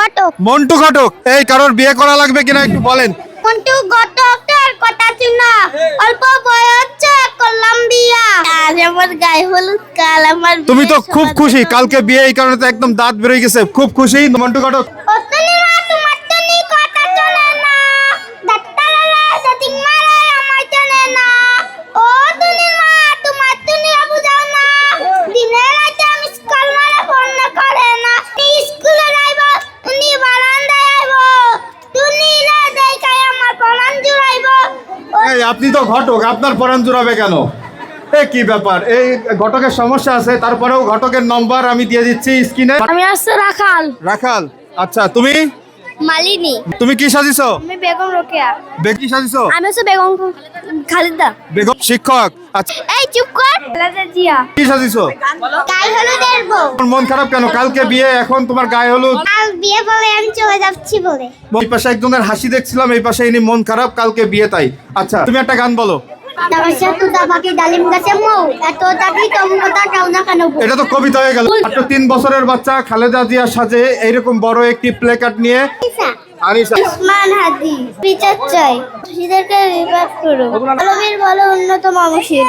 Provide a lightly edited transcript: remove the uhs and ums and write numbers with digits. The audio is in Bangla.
ঘটক। মন্টু ঘটক। এই কারোর বিয়ে করা লাগবে কিনা একটু বলেন। মন্টু ঘটকের কথা শুনো, অল্প বয়সে করলাম বিয়া। আজ আমার গায়ে হলুদ, কাল আমার তুমি তো বিয়ে, খুব সবার খুশি, জন্য কালকে বিয়ে, এই কারণে তো একদম দাঁত বেরোয় গেছে, খুব খুশি মন্টু ঘটক। অতনি মা তোমার তনি কথা চলে না, ডাক্তাররা সেটিং মারে আমার চলে না। ও তনি মা তোমার তনি বুঝাও না, দিনে রাতে আমি স্কুল মারে ফোন না করে না। স্কুলে যাইব উনি বারান্দায় আইব, তুমি রে দেখাই আমার পরান জুড়াইব। এই আপনি তো ঘটক, আপনার পরাণ জুড়াবে কেন? এ কি ব্যাপার, এই ঘটকের সমস্যা আছে, তারপরেও ঘটকের নম্বর আমি দিয়ে দিচ্ছি স্ক্রিনে। আমি আসছে রাখাল। রাখাল, আচ্ছা তুমি মালিনী। তুমি কি সাজিছো? আমি বেগম রোকেয়া। বেগম সাজিছো? আমি হচ্ছে বেগম খালিদা। বেগম শিক্ষক, আচ্ছা এই চুপ কর। খালেদা জিয়া। কি সাজিছো? কাল হলুদের বউ। তোমার মন খারাপ কেন? কালকে বিয়ে, এখন তোমার গায়ে হলুদ। কাল বিয়ে বলে আমি চলে যাচ্ছি বলে। এই পাশে একজনের হাসি দেখছিলাম, এই পাশে ইনি মন খারাপ, কালকে বিয়ে তাই। আচ্ছা তুমি একটা গান বলো। তামাশা তো দাবাকি ডালিম গাছে মৌ, এত তাকি টমকতা কাও না কেন বউ। এটা তো কবিতা হয়ে গেল। মাত্র 3 বছরের বাচ্চা খালেদা জিয়া সাজে এইরকম বড় একটি প্লে কার্ড নিয়ে। আনিসা, উসমান হাদি বিচার চাই, খুশিদেরকে রিভাইভ করো। আলমীর বলো অন্যতম মশির।